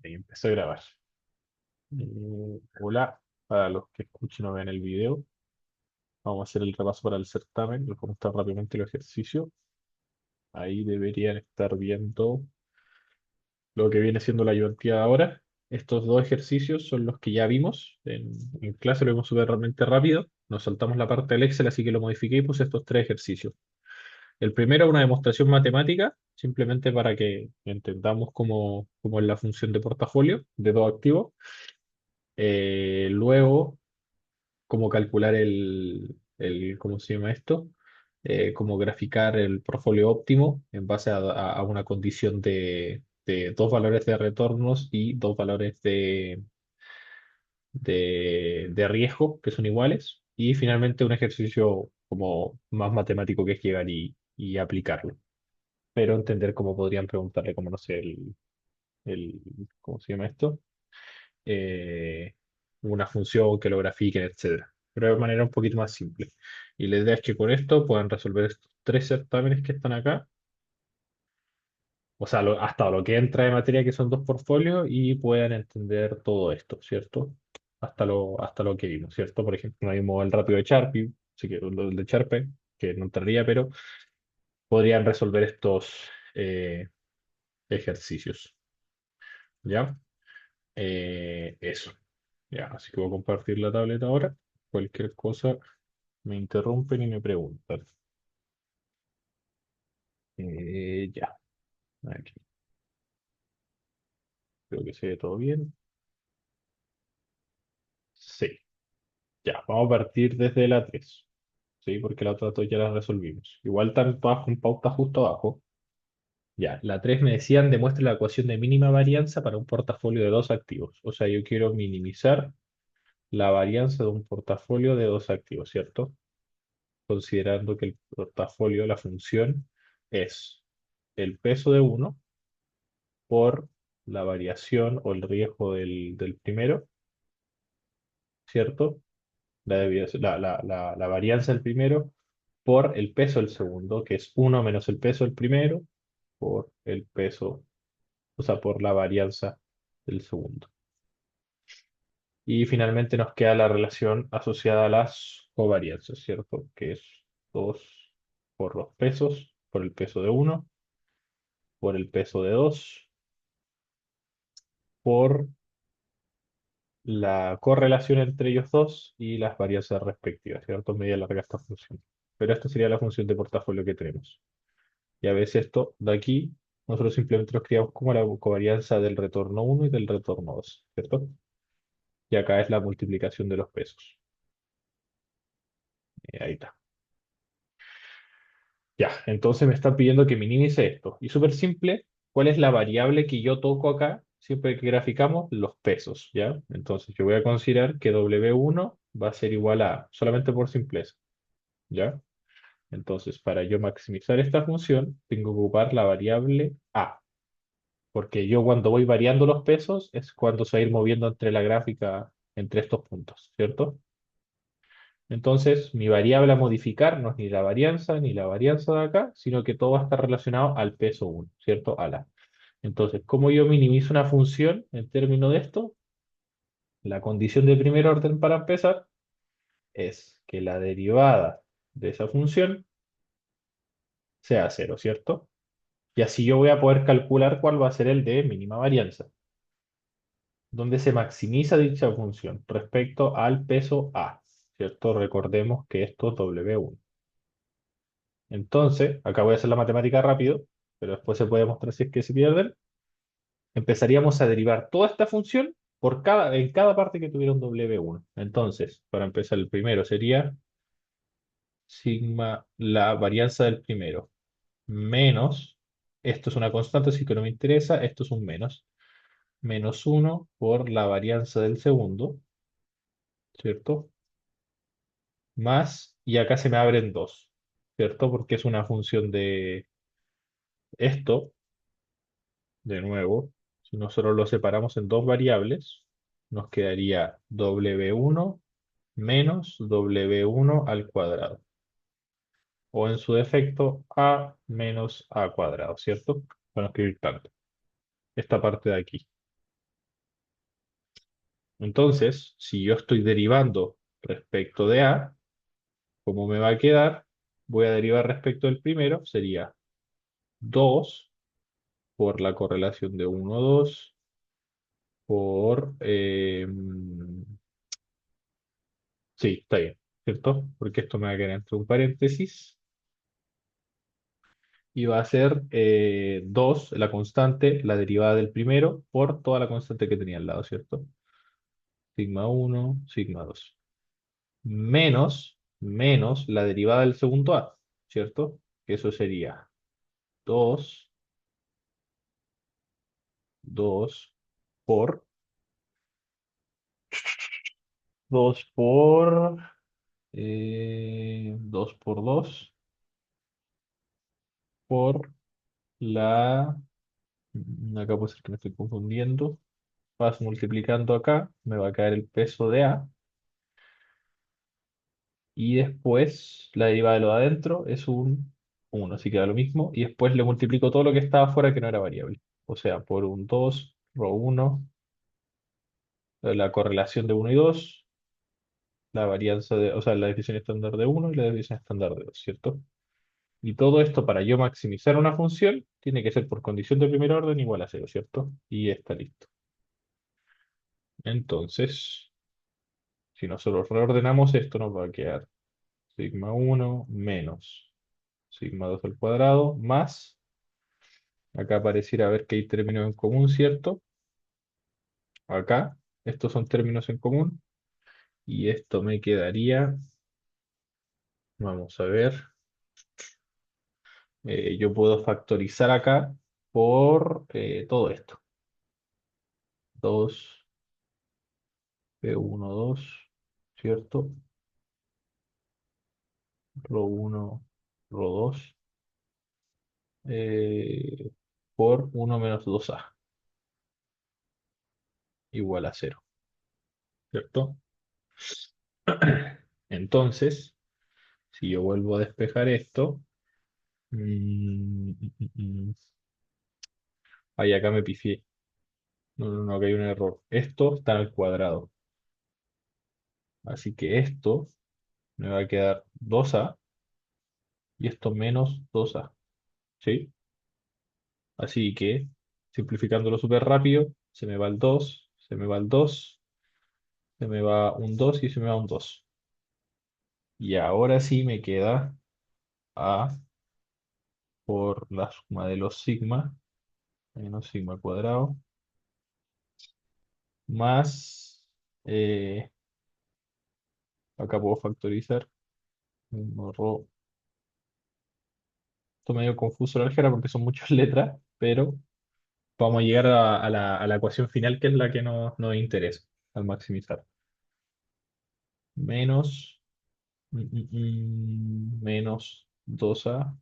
Ahí empecé a grabar. Hola, para los que escuchen o vean el video, vamos a hacer el repaso para el certamen. Les voy a mostrar rápidamente el ejercicio. Ahí deberían estar viendo lo que viene siendo la ayudantía ahora. Estos dos ejercicios son los que ya vimos en clase, lo vimos súper realmente rápido. Nos saltamos la parte del Excel, así que lo modifiqué y puse estos tres ejercicios. El primero, una demostración matemática, simplemente para que entendamos cómo es la función de portafolio de dos activos. Luego, cómo calcular ¿cómo se llama esto? Cómo graficar el portfolio óptimo en base a una condición de dos valores de retornos y dos valores de riesgo que son iguales. Y finalmente un ejercicio como más matemático que es llegar y aplicarlo. Pero entender cómo podrían preguntarle, como no sé, el, ¿cómo se llama esto? eh, una función que lo grafiquen, etcétera. Pero de manera un poquito más simple. Y la idea es que con esto puedan resolver estos tres certámenes que están acá, o sea, hasta lo que entra de materia, que son dos portfolios, y puedan entender todo esto, ¿cierto? Hasta lo que vimos, ¿cierto? Por ejemplo, no vimos el rápido de Sharpe, así que el de Sharpe, que no entraría, pero podrían resolver estos ejercicios, ¿ya? Eso. Ya, así que voy a compartir la tableta ahora. Cualquier cosa me interrumpen y me preguntan. Ya, aquí. Creo que se ve todo bien. Sí, ya, vamos a partir desde la 3. Sí, porque la otra dos ya la resolvimos. Igual están todas con pauta justo abajo. Ya, la 3 me decían demuestre la ecuación de mínima varianza para un portafolio de dos activos. O sea, yo quiero minimizar la varianza de un portafolio de dos activos, ¿cierto? Considerando que el portafolio, la función, es el peso de uno por la variación o el riesgo del primero, ¿cierto? La varianza del primero por el peso del segundo, que es uno menos el peso del primero por el peso, o sea, por la varianza del segundo. Y finalmente nos queda la relación asociada a las covarianzas, ¿cierto? Que es 2 por los pesos, por el peso de uno por el peso de 2 por la correlación entre ellos dos y las varianzas respectivas, ¿cierto? Media larga esta función. Pero esta sería la función de portafolio que tenemos. Y a veces esto de aquí, nosotros simplemente lo escribimos como la covarianza del retorno uno y del retorno 2, ¿cierto? Y acá es la multiplicación de los pesos. Ahí está. Ya, entonces me están pidiendo que minimice esto. Y súper simple, ¿cuál es la variable que yo toco acá siempre que graficamos? Los pesos, ¿ya? Entonces yo voy a considerar que W1 va a ser igual a, solamente por simpleza, ¿ya? Entonces, para yo maximizar esta función, tengo que ocupar la variable A, porque yo cuando voy variando los pesos es cuando se va a ir moviendo entre la gráfica, entre estos puntos, ¿cierto? Entonces, mi variable a modificar no es ni la varianza ni la varianza de acá, sino que todo va a estar relacionado al peso uno, ¿cierto? A la. Entonces, ¿cómo yo minimizo una función en términos de esto? La condición de primer orden para empezar es que la derivada de esa función sea cero, ¿cierto? Y así yo voy a poder calcular cuál va a ser el de mínima varianza, donde se maximiza dicha función respecto al peso A, ¿cierto? Recordemos que esto es W1. Entonces, acá voy a hacer la matemática rápido, pero después se puede mostrar si es que se pierden. Empezaríamos a derivar toda esta función en cada parte que tuviera un W1. Entonces, para empezar, el primero sería sigma la varianza del primero menos, esto es una constante, así que no me interesa, esto es un menos uno por la varianza del segundo, ¿cierto? Más, y acá se me abren dos, ¿cierto? Porque es una función de esto, de nuevo, si nosotros lo separamos en dos variables, nos quedaría W1 menos W1 al cuadrado, o en su defecto, A menos A cuadrado, ¿cierto? Para no escribir tanto. Esta parte de aquí. Entonces, si yo estoy derivando respecto de A, ¿cómo me va a quedar? Voy a derivar respecto del primero, sería 2 por la correlación de uno 2 por... sí, está bien, ¿cierto? Porque esto me va a quedar entre un paréntesis y va a ser 2, la constante, la derivada del primero, por toda la constante que tenía al lado, ¿cierto? Sigma uno sigma 2 menos la derivada del segundo A, ¿cierto? Que eso sería 2 2 por 2 por 2 por 2 por la... Acá puede ser que me estoy confundiendo. Vas multiplicando acá, me va a caer el peso de A. Y después la derivada de lo de adentro es un uno, así queda lo mismo. Y después le multiplico todo lo que estaba afuera que no era variable. O sea, por un 2 rho uno, la correlación de uno y 2, la varianza de, o sea, la definición estándar de uno y la definición estándar de 2, ¿cierto? Y todo esto para yo maximizar una función tiene que ser por condición de primer orden igual a cero, ¿cierto? Y está listo. Entonces, si nosotros reordenamos esto, nos va a quedar sigma uno menos sigma 2 al cuadrado más, acá pareciera ver que hay términos en común, ¿cierto? Acá, estos son términos en común. Y esto me quedaría, vamos a ver, yo puedo factorizar acá por todo esto. 2 P1, 2, ¿cierto? Rho uno Rho 2 eh, por uno menos dos a igual a cero, ¿cierto? Entonces, si yo vuelvo a despejar esto, ahí acá me pifié. No, no, no, acá hay un error. Esto está al cuadrado. Así que esto me va a quedar dos a y esto menos dos a, ¿sí? Así que, simplificándolo súper rápido, se me va el 2, se me va el 2, se me va un 2 y se me va un 2. Y ahora sí me queda a por la suma de los sigma, menos sigma cuadrado, más, eh, acá puedo factorizar, uno rho. Esto medio confuso la álgebra porque son muchas letras, pero vamos a llegar a la ecuación final que es la que nos interesa al maximizar. Menos, menos 2a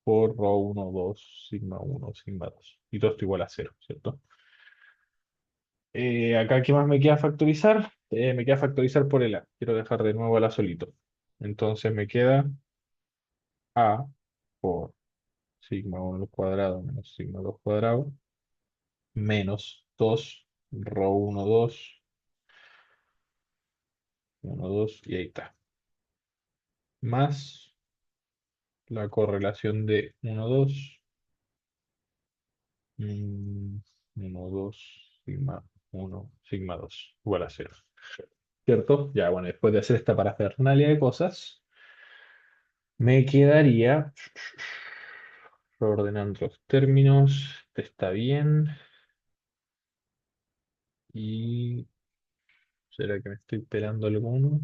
por rho uno 2 sigma uno sigma 2. Y todo esto igual a cero, ¿cierto? Acá, ¿qué más me queda factorizar? Me queda factorizar por el a. Quiero dejar de nuevo el a solito. Entonces me queda a por sigma uno al cuadrado menos sigma 2 cuadrado menos 2 rho uno 2 1 2 y ahí está. Más la correlación de uno 2 mm, 1, 2, sigma uno sigma 2 igual a cero. ¿Cierto? Ya, bueno, después de hacer esta parafernalia de cosas, me quedaría reordenando los términos. Este está bien. ¿Y será que me estoy pelando alguno?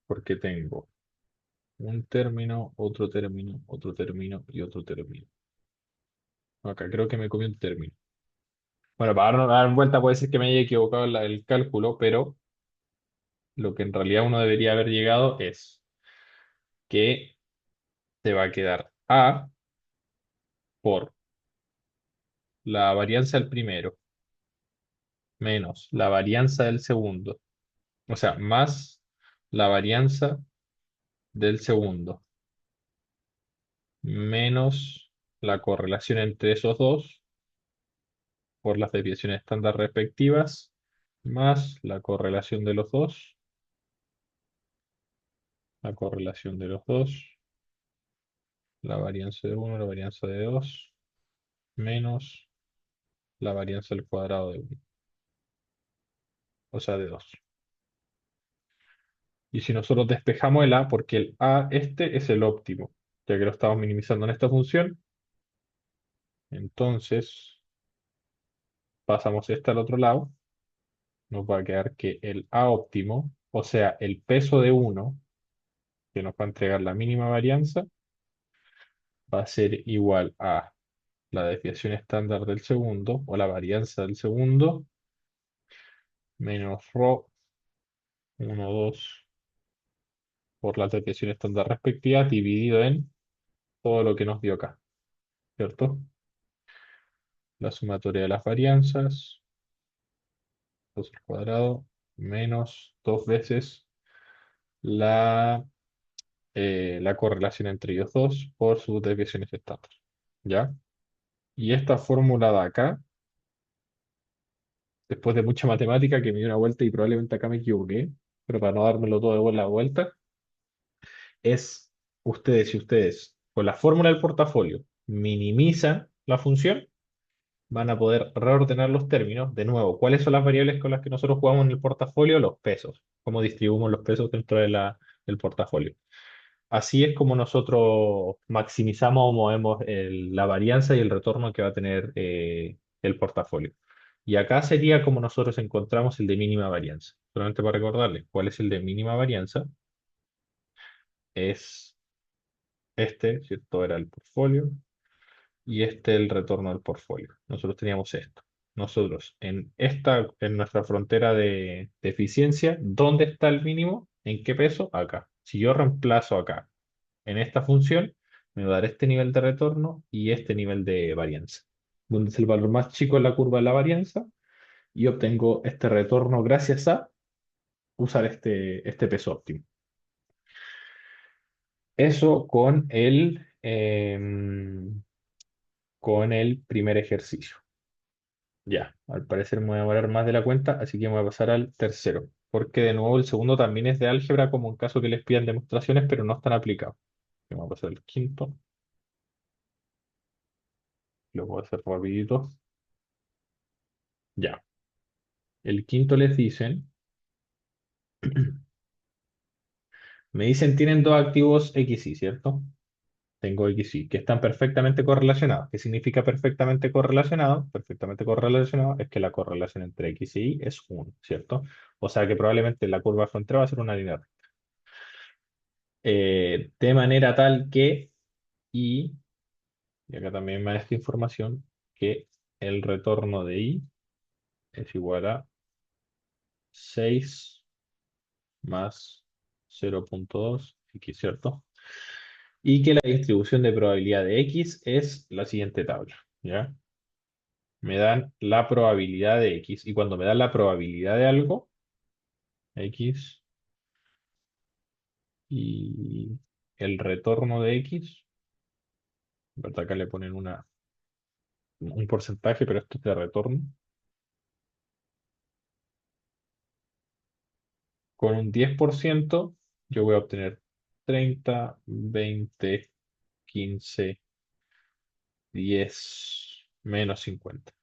Porque tengo un término, otro término y otro término. Acá creo que me comí un término. Bueno, para dar vuelta puede ser que me haya equivocado en el cálculo, pero lo que en realidad uno debería haber llegado es que se va a quedar A por la varianza del primero menos la varianza del segundo. O sea, más la varianza del segundo menos la correlación entre esos dos. por las desviaciones estándar respectivas, más la correlación de los dos, la varianza de uno, la varianza de 2, menos la varianza al cuadrado de uno, o sea, de 2. Y si nosotros despejamos el a, porque el a este es el óptimo, ya que lo estamos minimizando en esta función, entonces pasamos este al otro lado, nos va a quedar que el a óptimo, o sea, el peso de uno, que nos va a entregar la mínima varianza, va a ser igual a la desviación estándar del segundo, o la varianza del segundo, menos rho 1, 2 por la desviación estándar respectiva, dividido en todo lo que nos dio acá, ¿cierto? La sumatoria de las varianzas, 2 al cuadrado, menos dos veces la, la correlación entre ellos dos por sus desviaciones estándar, ¿ya? Y esta fórmula de acá, después de mucha matemática que me dio una vuelta y probablemente acá me equivoqué, pero para no dármelo todo de la vuelta, es si ustedes con la fórmula del portafolio minimizan la función, van a poder reordenar los términos. De nuevo, ¿cuáles son las variables con las que nosotros jugamos en el portafolio? Los pesos. ¿Cómo distribuimos los pesos dentro de del portafolio? Así es como nosotros maximizamos o movemos la varianza y el retorno que va a tener el portafolio. Y acá sería como nosotros encontramos el de mínima varianza. Solamente para recordarles cuál es el de mínima varianza, es este, ¿cierto? Era el portfolio y este el retorno del portfolio. Nosotros teníamos esto. Nosotros en nuestra frontera de eficiencia, ¿dónde está el mínimo? ¿En qué peso? Acá. Si yo reemplazo acá en esta función, me va a dar este nivel de retorno y este nivel de varianza, donde es el valor más chico en la curva de la varianza, y obtengo este retorno gracias a usar este peso óptimo. Eso con el primer ejercicio. Ya, al parecer me voy a demorar más de la cuenta, así que me voy a pasar al tercero, porque de nuevo el segundo también es de álgebra, como en caso que les pidan demostraciones, pero no están aplicados. Me voy a pasar al quinto, lo voy a hacer rapidito. Ya, el quinto les dicen, me dicen tienen dos activos XY, ¿cierto? Tengo XY, que están perfectamente correlacionados. ¿Qué significa perfectamente correlacionado? Perfectamente correlacionado es que la correlación entre X y Y es 1, ¿cierto? O sea que probablemente la curva de frontera va a ser una línea recta. De manera tal que y acá también me da esta información, que el retorno de Y es igual a 6 más 0,2 X, ¿cierto? Y que la distribución de probabilidad de X es la siguiente tabla, ¿ya? Me dan la probabilidad de X, y cuando me dan la probabilidad de algo, X y el retorno de X, ¿verdad? Acá le ponen un porcentaje, pero esto es de retorno, con un 10% yo voy a obtener 30, 20, 15, 10 menos 50,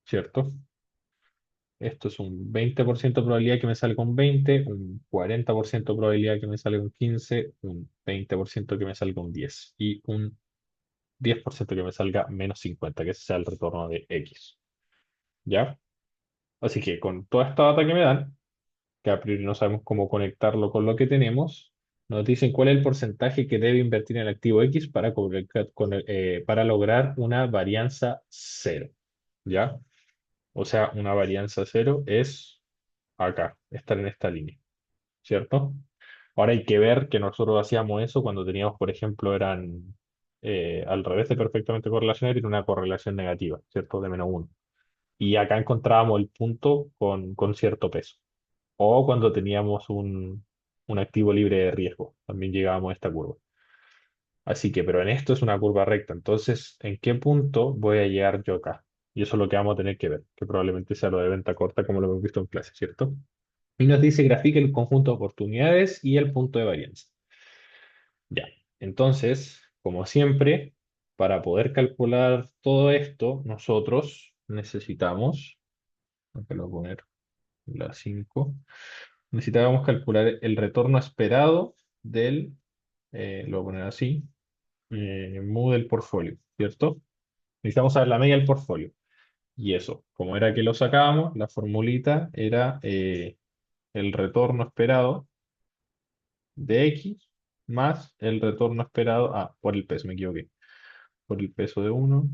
¿cierto? Esto es un 20% probabilidad que me salga un 20, un 40% probabilidad que me salga un 15, un 20% que me salga un 10 y un 10% que me salga menos 50, que ese sea el retorno de X. ¿Ya? Así que con toda esta data que me dan, que a priori no sabemos cómo conectarlo con lo que tenemos, nos dicen cuál es el porcentaje que debe invertir en el activo X para lograr una varianza cero. ¿Ya? O sea, una varianza cero es acá, estar en esta línea, ¿cierto? Ahora hay que ver que nosotros hacíamos eso cuando teníamos, por ejemplo, eran al revés de perfectamente correlacional, tiene una correlación negativa, ¿cierto? De -1. Y acá encontrábamos el punto con cierto peso. O cuando teníamos un activo libre de riesgo, también llegábamos a esta curva. Así que, pero en esto es una curva recta. Entonces, ¿en qué punto voy a llegar yo acá? Y eso es lo que vamos a tener que ver, que probablemente sea lo de venta corta como lo hemos visto en clase, ¿cierto? Y nos dice grafique el conjunto de oportunidades y el punto de varianza. Ya, entonces, como siempre, para poder calcular todo esto, nosotros necesitamos, acá lo voy a poner la 5, necesitábamos calcular el retorno esperado del, lo voy a poner así, mu del portfolio, ¿cierto? Necesitamos saber la media del portfolio. Y eso, como era que lo sacábamos, la formulita era el retorno esperado de X más el retorno esperado, por el peso, me equivoqué, por el peso de uno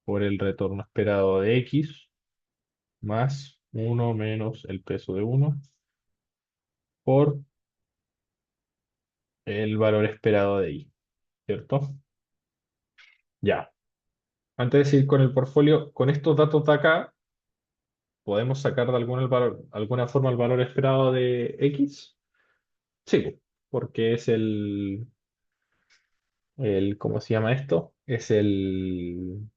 por el retorno esperado de X más uno menos el peso de uno por el valor esperado de Y, ¿cierto? Ya. Antes de seguir con el portfolio, con estos datos de acá, ¿podemos sacar de alguna forma el valor esperado de X? Sí, porque es ¿cómo se llama esto? Es el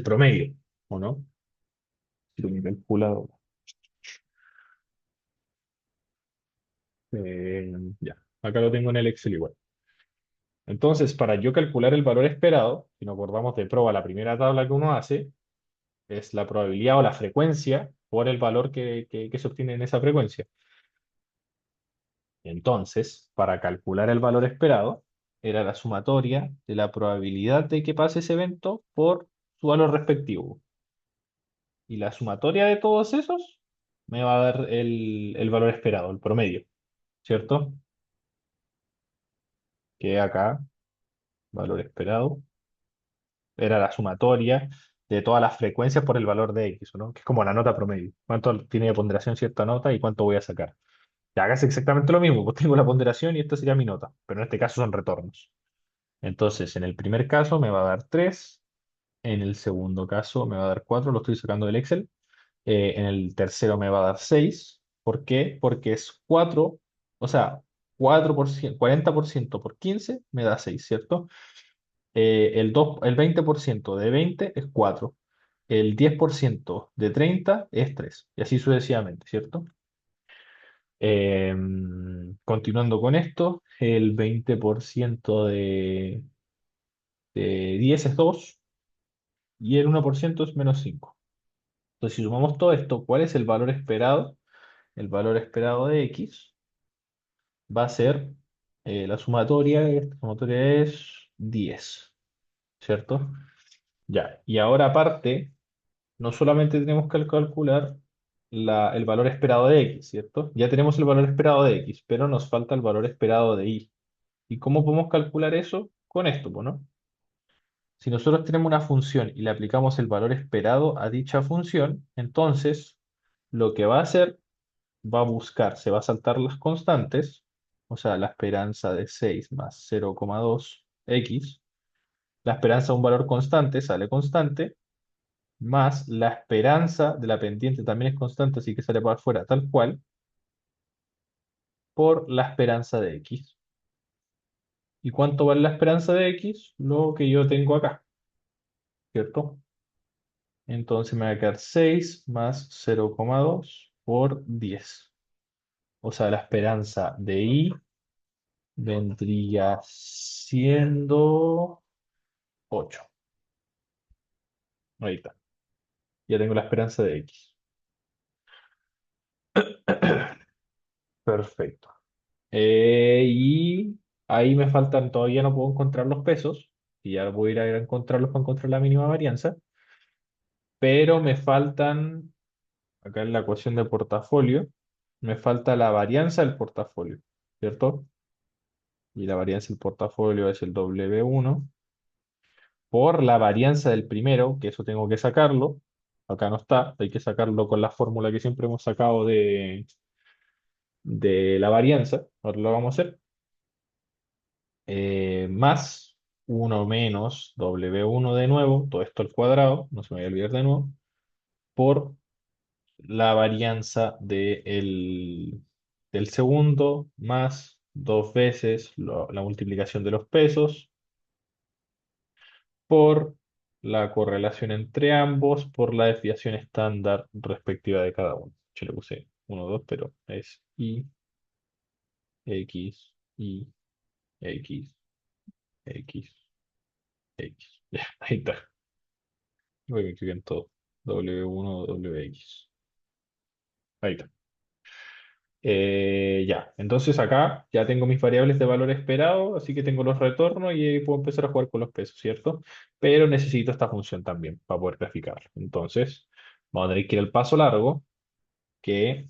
promedio, ¿o no? Si lo he calculado. Eh, ya, acá lo tengo en el Excel igual. Entonces, para yo calcular el valor esperado, si nos acordamos de prueba, la primera tabla que uno hace es la probabilidad o la frecuencia por el valor que se obtiene en esa frecuencia. Entonces, para calcular el valor esperado, era la sumatoria de la probabilidad de que pase ese evento por su valor respectivo. Y la sumatoria de todos esos me va a dar el valor esperado, el promedio, ¿cierto? Que acá, valor esperado, era la sumatoria de todas las frecuencias por el valor de X, ¿no? Que es como la nota promedio. ¿Cuánto tiene de ponderación cierta nota y cuánto voy a sacar? Ya hagas exactamente lo mismo, pues tengo la ponderación y esta sería mi nota, pero en este caso son retornos. Entonces, en el primer caso me va a dar 3, en el segundo caso me va a dar 4, lo estoy sacando del Excel. En el tercero me va a dar 6. ¿Por qué? Porque es 4, o sea, 4%, 40% por 15 me da 6, ¿cierto? El 20% de 20 es 4. El 10% de 30 es 3. Y así sucesivamente, ¿cierto? Continuando con esto, el 20% de 10 es 2 y el 1% es menos 5. Entonces, si sumamos todo esto, ¿cuál es el valor esperado? El valor esperado de X va a ser la sumatoria es 10, ¿cierto? Ya, y ahora aparte, no solamente tenemos que calcular el valor esperado de X, ¿cierto? Ya tenemos el valor esperado de X, pero nos falta el valor esperado de Y. ¿Y cómo podemos calcular eso? Con esto, pues, ¿no? Si nosotros tenemos una función y le aplicamos el valor esperado a dicha función, entonces lo que va a hacer, va a buscar, se va a saltar las constantes, o sea, la esperanza de 6 más 0,2 X, la esperanza de un valor constante sale constante, más la esperanza de la pendiente también es constante, así que sale para afuera tal cual, por la esperanza de X. ¿Y cuánto vale la esperanza de X? Lo que yo tengo acá, ¿cierto? Entonces me va a quedar 6 más 0,2 por 10. O sea, la esperanza de Y vendría siendo 8. Ahí está. Ya tengo la esperanza de X. Perfecto. Y ahí me faltan, todavía no puedo encontrar los pesos. Y ya voy a ir a encontrarlos para encontrar la mínima varianza. Pero me faltan, acá en la ecuación de portafolio, me falta la varianza del portafolio, ¿cierto? Y la varianza del portafolio es el W1 por la varianza del primero, que eso tengo que sacarlo. Acá no está, hay que sacarlo con la fórmula que siempre hemos sacado de la varianza. Ahora lo vamos a hacer. Más uno menos W1 de nuevo, todo esto al cuadrado, no se me vaya a olvidar de nuevo, por la varianza del segundo más dos veces la multiplicación de los pesos por la correlación entre ambos por la desviación estándar respectiva de cada uno. Yo le puse 1, 2, pero es y, x, y, x, x, x. Ya, ahí está. Voy a escribir en todo. W1, WX. Ahí está. Ya, entonces acá ya tengo mis variables de valor esperado, así que tengo los retornos y ahí puedo empezar a jugar con los pesos, ¿cierto? Pero necesito esta función también para poder graficarlo. Entonces, vamos a tener que ir al paso largo, que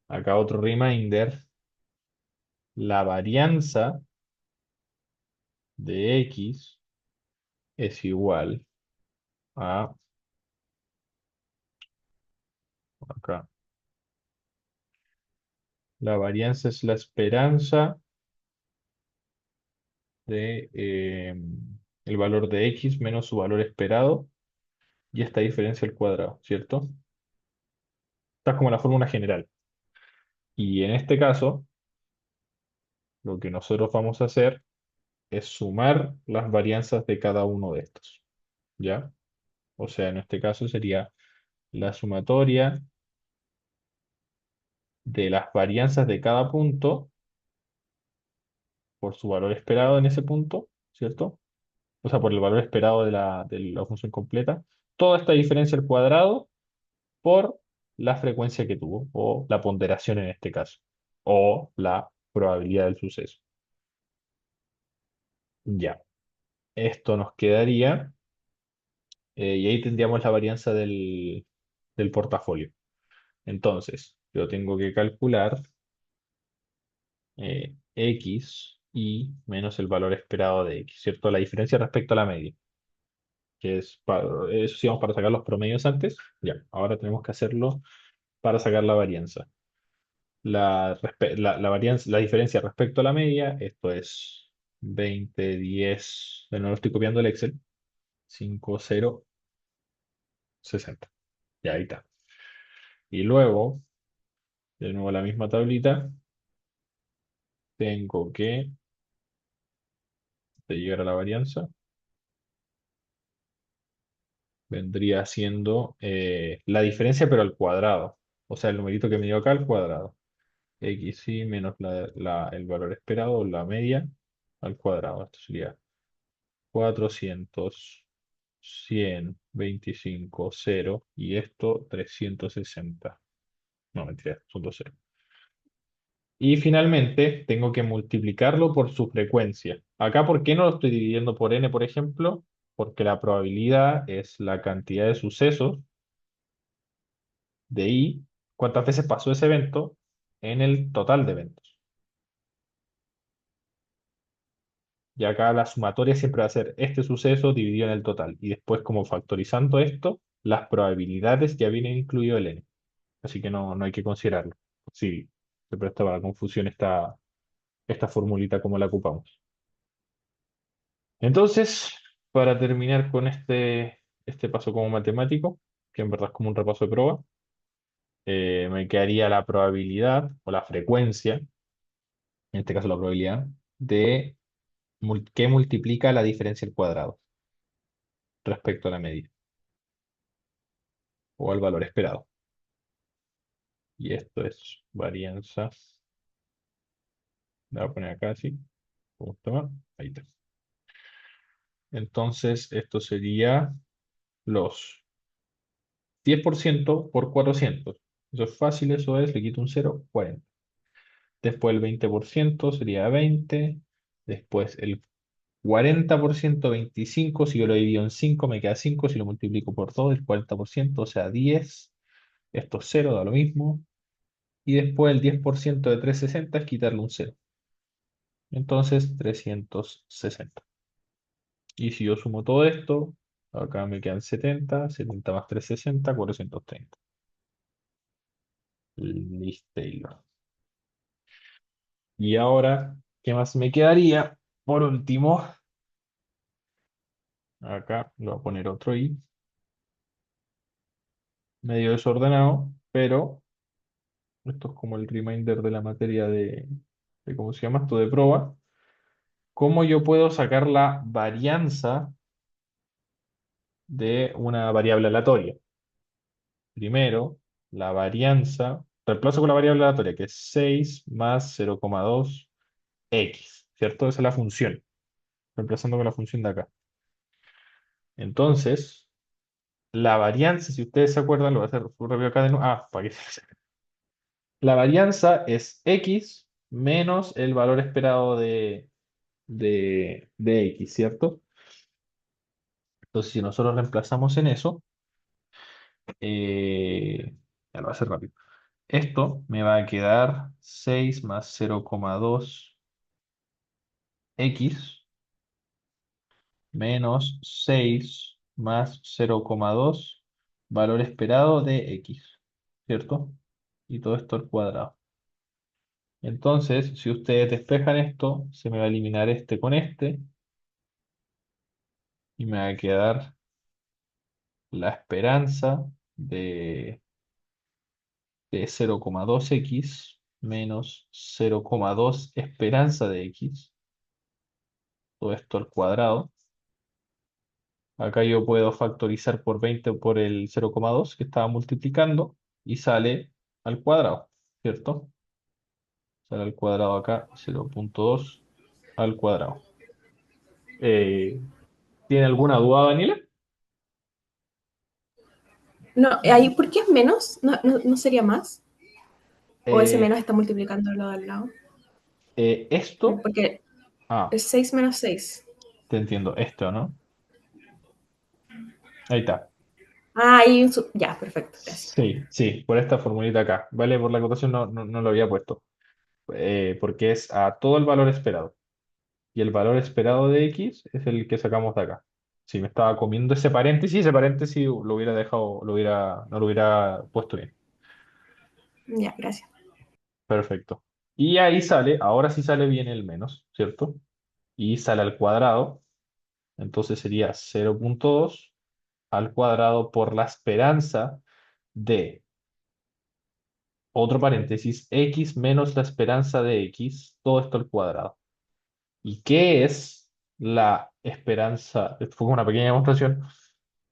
acá otro reminder, la varianza de x es igual a, acá, la varianza es la esperanza de el valor de x menos su valor esperado y esta diferencia al cuadrado, ¿cierto? Esta es como la fórmula general. Y en este caso, lo que nosotros vamos a hacer es sumar las varianzas de cada uno de estos, ¿ya? O sea, en este caso sería la sumatoria de las varianzas de cada punto por su valor esperado en ese punto, ¿cierto? O sea, por el valor esperado de la función completa. Toda esta diferencia al cuadrado por la frecuencia que tuvo, o la ponderación en este caso, o la probabilidad del suceso. Ya, esto nos quedaría, y ahí tendríamos la varianza del portafolio. Entonces, yo tengo que calcular x y menos el valor esperado de x, ¿cierto? La diferencia respecto a la media, que es, eso sí, vamos para sacar los promedios antes. Ya, ahora tenemos que hacerlo para sacar la varianza. La varianza, la diferencia respecto a la media, esto es 20 10 de nuevo estoy copiando el Excel, 5 0 60. Ya ahí está. Y luego, de nuevo la misma tablita, tengo que, de llegar a la varianza, vendría siendo la diferencia pero al cuadrado. O sea, el numerito que me dio acá al cuadrado. X y menos el valor esperado, la media, al cuadrado. Esto sería 400 100 25 0 y esto 360. No, mentira, son dos ceros. Y finalmente tengo que multiplicarlo por su frecuencia. Acá, ¿por qué no lo estoy dividiendo por n, por ejemplo? Porque la probabilidad es la cantidad de sucesos de i, cuántas veces pasó ese evento en el total de eventos. Y acá la sumatoria siempre va a ser este suceso dividido en el total. Y después, como factorizando esto, las probabilidades ya vienen incluido el n. Así que no hay que considerarlo. Sí, se presta para confusión esta formulita como la ocupamos. Entonces, para terminar con este paso como matemático, que en verdad es como un repaso de prueba, me quedaría la probabilidad o la frecuencia, en este caso la probabilidad, de que multiplica la diferencia al cuadrado respecto a la media o al valor esperado. Y esto es varianza. La voy a poner acá así. ¿Cómo está? Ahí está. Entonces, esto sería los 10% por 400. Eso es fácil, eso es, le quito un cero, 40. Después el 20% sería 20. Después el 40%, 25. Si yo lo divido en 5 me queda 5. Si lo multiplico por 2 el 40%, o sea, 10. Esto es 0, da lo mismo. Y después el 10% de 360 es quitarle un cero. Entonces, 360. Y si yo sumo todo esto, acá me quedan 70. 70 más 360, 430. Listo. Y ahora, ¿qué más me quedaría? Por último, acá le voy a poner otro i, medio desordenado, pero esto es como el reminder de la materia de ¿cómo se llama esto? De prueba. ¿Cómo yo puedo sacar la varianza de una variable aleatoria. Primero, la varianza, reemplazo con la variable aleatoria, que es 6 más 0,2 x, ¿cierto? Esa es la función, reemplazando con la función de acá. Entonces, la varianza, si ustedes se acuerdan, lo voy a hacer súper rápido acá de nuevo. Ah, para que la varianza es x menos el valor esperado de x, ¿cierto? Entonces, si nosotros reemplazamos en eso, ya lo voy a hacer rápido. Esto me va a quedar 6 más 0,2 x menos 6 más 0,2 valor esperado de x, ¿cierto? Y todo esto al cuadrado. Entonces, si ustedes despejan esto, se me va a eliminar este con este y me va a quedar la esperanza de 0,2x menos 0,2 esperanza de x, todo esto al cuadrado. Acá yo puedo factorizar por 20 por el 0,2 que estaba multiplicando y sale al cuadrado, ¿cierto? Sale al cuadrado acá 0,2 al cuadrado. Eh, ¿Tiene alguna duda, Daniela? No, ahí, ¿por qué es menos? ¿No sería más? ¿O ese Eh, menos está multiplicando lo de al lado? esto, Porque ah, es 6 menos 6. te entiendo, esto, ¿no? Ahí está. Ah, ahí ya, perfecto, gracias. Sí, sí, por esta formulita acá. Vale, por la acotación no lo había puesto. Porque es a todo el valor esperado. Y el valor esperado de x es el que sacamos de acá. Si me estaba comiendo ese paréntesis lo hubiera dejado, no lo hubiera puesto bien. Ya, gracias. Perfecto. Y ahí sale, ahora sí sale bien el menos, ¿cierto? Y sale al cuadrado. Entonces sería 0,2 al cuadrado por la esperanza de, otro paréntesis, x menos la esperanza de x, todo esto al cuadrado. ¿Y qué es la esperanza? Esto fue como una pequeña demostración.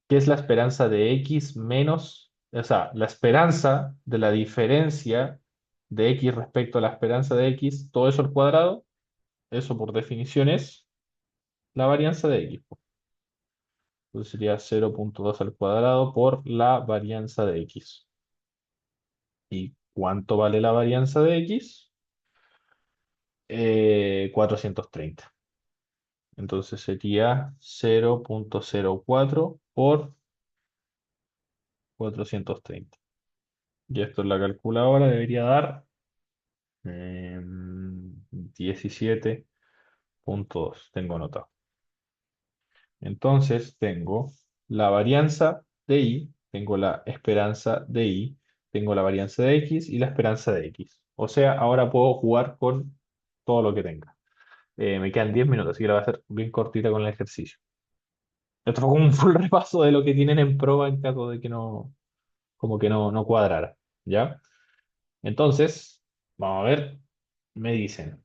¿Qué es la esperanza de x menos, o sea, la esperanza de la diferencia de x respecto a la esperanza de x, todo eso al cuadrado? Eso por definición es la varianza de x. Entonces sería 0,2 al cuadrado por la varianza de x. ¿Y cuánto vale la varianza de x? 430. Entonces sería 0,04 por 430. Y esto en la calculadora debería dar 17,2. Tengo anotado. Entonces tengo la varianza de y, tengo la esperanza de y, tengo la varianza de x y la esperanza de x. O sea, ahora puedo jugar con todo lo que tenga. Me quedan 10 minutos, así que la voy a hacer bien cortita con el ejercicio. Esto fue como un full repaso de lo que tienen en prueba en caso de que no, como que no cuadrara. ¿Ya? Entonces, vamos a ver, me dicen.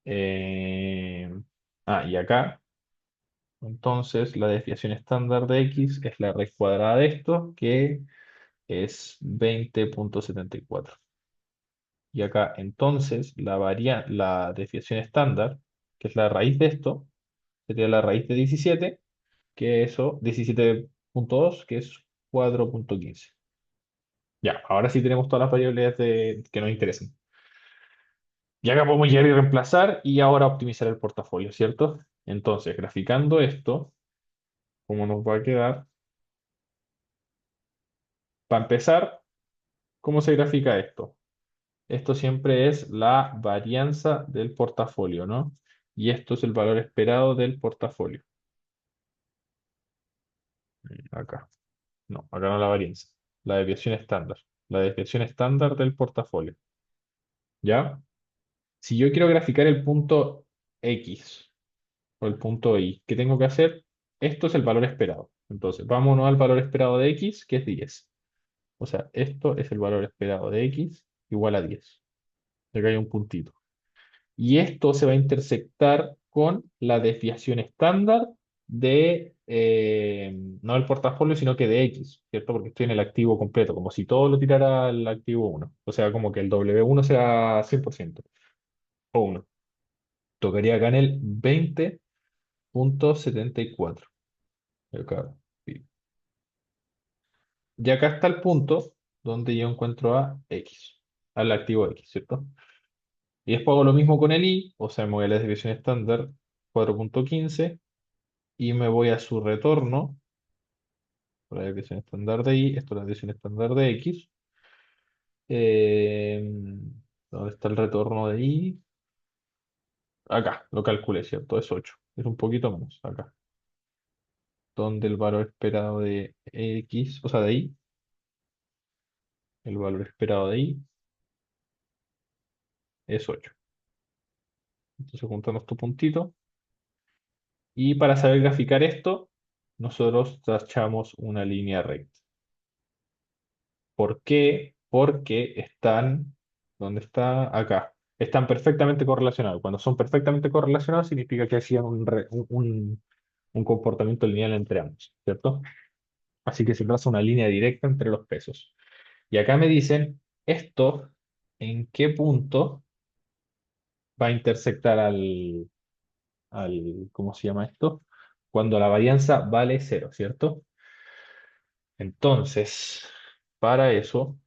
eh, y acá, entonces, la desviación estándar de x es la raíz cuadrada de esto, que es 20,74. Y acá, entonces, la desviación estándar, que es la raíz de esto, sería la raíz de 17, que eso, 17,2, que es 4,15. Ya, ahora sí tenemos todas las variables que nos interesan. Y acá podemos llegar y reemplazar y ahora optimizar el portafolio, ¿cierto? Entonces, graficando esto, ¿cómo nos va a quedar? Para empezar, ¿cómo se grafica esto? Esto siempre es la varianza del portafolio, ¿no? Y esto es el valor esperado del portafolio. Acá. No, acá no la varianza. La desviación estándar. La desviación estándar del portafolio. ¿Ya? Si yo quiero graficar el punto X o el punto Y, ¿qué tengo que hacer? Esto es el valor esperado. Entonces, vámonos al valor esperado de X, que es 10. O sea, esto es el valor esperado de X igual a 10. Acá hay un puntito. Y esto se va a intersectar con la desviación estándar no del portafolio, sino que de X, ¿cierto? Porque estoy en el activo completo, como si todo lo tirara al activo uno. O sea, como que el W1 sea 100% o uno. Tocaría acá en el 20,74. Acá. Sí. Y acá está el punto donde yo encuentro a X, al activo X, ¿cierto? Y después hago lo mismo con el Y, o sea, me voy a la desviación estándar 4,15 y me voy a su retorno, la desviación estándar de Y, esto es la desviación estándar de X. Eh, ¿Dónde está el retorno de Y? Acá, lo calculé, ¿cierto? Es 8. Es un poquito menos, acá. Donde el valor esperado de X, o sea, de Y, el valor esperado de Y es 8. Entonces juntamos estos puntitos. Y para saber graficar esto, nosotros trazamos una línea recta. ¿Por qué? Porque están, ¿dónde está? Acá. Están perfectamente correlacionados. Cuando son perfectamente correlacionados, significa que hacían un comportamiento lineal entre ambos, ¿cierto? Así que se traza una línea directa entre los pesos. Y acá me dicen, esto, ¿en qué punto va a intersectar ¿cómo se llama esto? Cuando la varianza vale cero, ¿cierto? Entonces, para eso,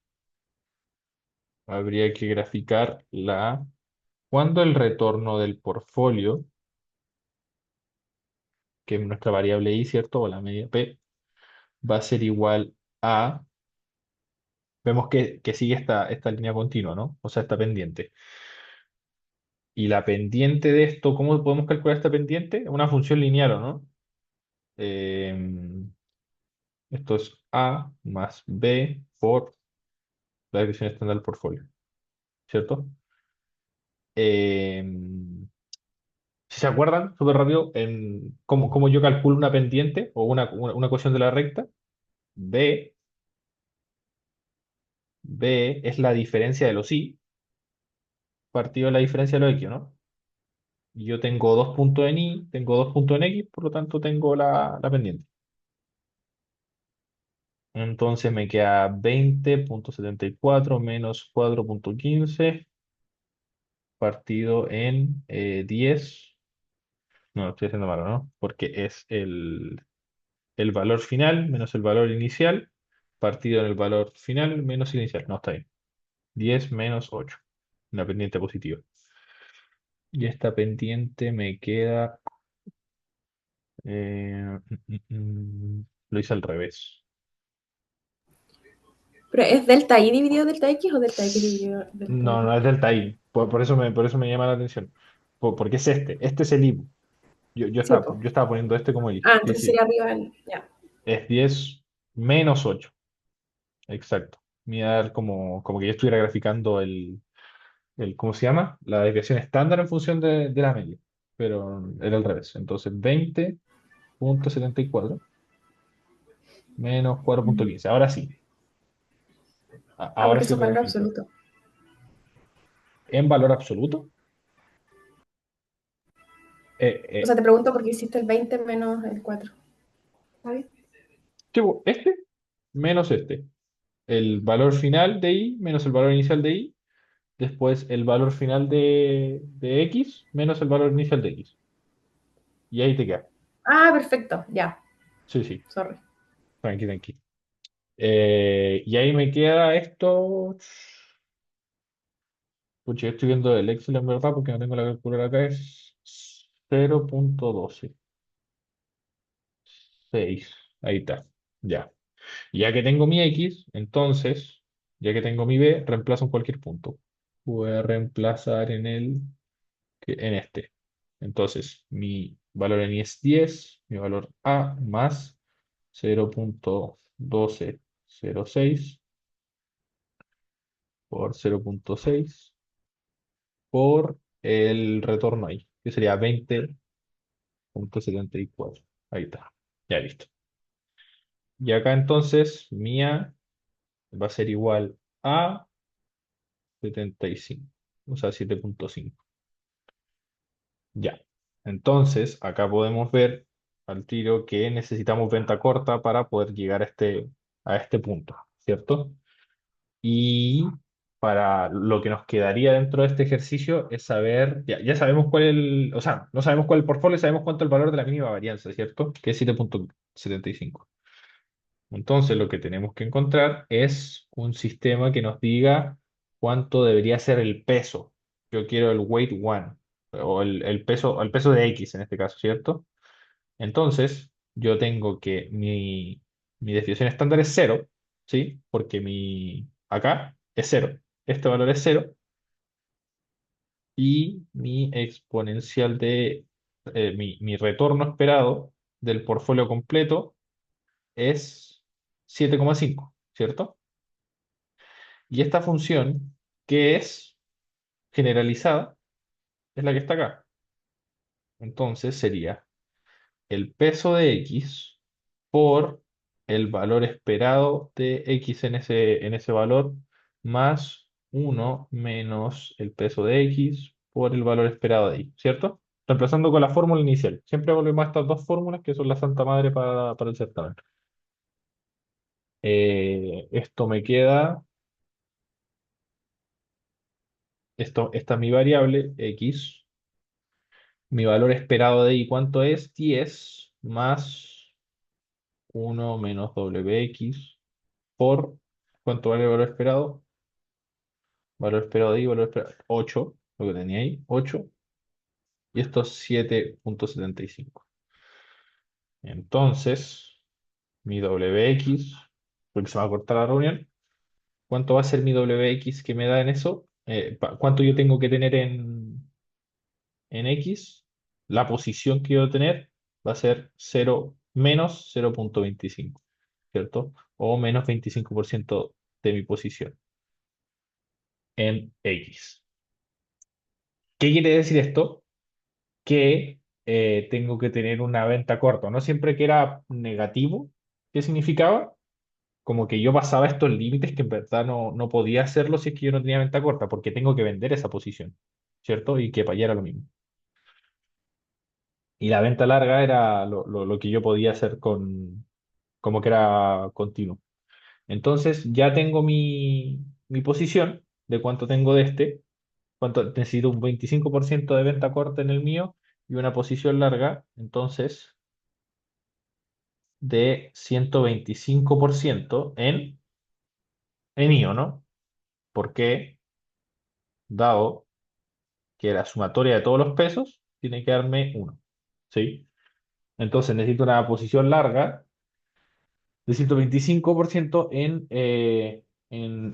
habría que graficar cuando el retorno del portfolio, que es nuestra variable y, ¿cierto? O la media p, va a ser igual a, vemos que sigue esta línea continua, ¿no? O sea, esta pendiente. Y la pendiente de esto, ¿cómo podemos calcular esta pendiente? Una función lineal, ¿o no? Esto es A más B por la desviación estándar del portfolio, ¿cierto? Si se acuerdan, súper rápido, en cómo yo calculo una pendiente o una ecuación de la recta, B, B es la diferencia de los Y partido de la diferencia de los X, ¿no? Y yo tengo dos puntos en Y, tengo dos puntos en X, por lo tanto tengo la pendiente. Entonces me queda 20,74 menos 4,15 partido en 10. No, lo estoy haciendo malo, ¿no? Porque es el valor final menos el valor inicial partido en el valor final menos inicial. No, está bien. 10 menos 8. Una pendiente positiva. Y esta pendiente me queda... lo hice al revés. ¿Pero es delta I dividido delta X o delta X dividido delta No, Y? no es delta I. Por eso me llama la atención. Porque es este. Este es el I. Yo Sí, estaba, po. yo estaba poniendo este como I. Ah, Sí, entonces sí. sería arriba el... Ya. Es 10 menos 8. Exacto. Me iba a dar como que yo estuviera graficando ¿cómo se llama? La desviación estándar en función de la media. Pero era al revés. Entonces 20,74 menos 4,15. Ahora sí. Ah, Ahora porque sí eso es valor registro. absoluto. ¿En valor absoluto? Eh, O sea, eh, te pregunto por qué hiciste el 20 menos el 4. ¿Está bien? tipo, este menos este. El valor final de I menos el valor inicial de I. Después el valor final de X menos el valor inicial de X. Y ahí te queda. Ah, perfecto. Ya. Sí, sí. Sorry. Tranqui, tranqui. Y ahí me queda esto. Pucha, yo estoy viendo el Excel en verdad porque no tengo la calculadora acá. Es 0,126. Ahí está. Ya. Ya que tengo mi X, entonces, ya que tengo mi B, reemplazo en cualquier punto. Voy a reemplazar en este. Entonces, mi valor en Y es 10, mi valor A más 0,1206 por 0,6 por el retorno ahí, que sería 20,74. Ahí está. Ya listo. Y acá entonces, mía va a ser igual a 75, o sea, 7,5. Ya. Entonces, acá podemos ver, al tiro que necesitamos venta corta para poder llegar a este punto, ¿cierto? Y para lo que nos quedaría dentro de este ejercicio es saber, ya sabemos cuál es o sea, no sabemos cuál es el portfolio, sabemos cuánto es el valor de la mínima varianza, ¿cierto? Que es 7,75. Entonces, lo que tenemos que encontrar es un sistema que nos diga cuánto debería ser el peso. Yo quiero el weight one, o el peso de X en este caso, ¿cierto? Entonces, yo tengo que mi desviación estándar es cero, ¿sí? Porque acá es cero. Este valor es cero y mi exponencial mi retorno esperado del portfolio completo es 7,5, ¿cierto? Y esta función, que es generalizada, es la que está acá. Entonces sería el peso de X por el valor esperado de X en ese valor más uno menos el peso de X por el valor esperado de Y, ¿cierto? Reemplazando con la fórmula inicial. Siempre volvemos a estas dos fórmulas que son la santa madre para el certamen. Esto me queda, esta es mi variable X. Mi valor esperado de Y, ¿cuánto es? 10 más uno menos WX por, ¿cuánto vale el valor esperado? Valor esperado de Y, valor esperado, 8, lo que tenía ahí, 8, y esto es 7,75. Entonces, mi WX, porque se va a cortar la reunión, ¿cuánto va a ser mi WX que me da en eso? ¿Cuánto yo tengo que tener en X? La posición que yo tener va a ser 0 menos 0,25, ¿cierto? O menos 25% de mi posición en X. ¿Qué quiere decir esto? Que tengo que tener una venta corta. No siempre que era negativo, ¿qué significaba? Como que yo pasaba estos límites que en verdad no podía hacerlo si es que yo no tenía venta corta, porque tengo que vender esa posición, ¿cierto? Y que para allá era lo mismo. Y la venta larga era lo que yo podía hacer como que era continuo. Entonces ya tengo mi posición de cuánto tengo de cuánto necesito un 25% de venta corta en el mío y una posición larga, entonces de 125% en IO, ¿no? Porque dado que la sumatoria de todos los pesos tiene que darme uno, ¿sí? Entonces necesito una posición larga de 125% en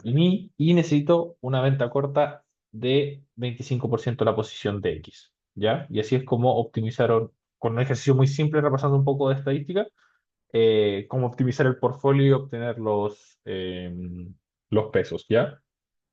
I y necesito una venta corta de 25% de la posición de X, ¿ya? Y así es como optimizaron, con un ejercicio muy simple, repasando un poco de estadística, cómo optimizar el portfolio y obtener los pesos, ¿ya?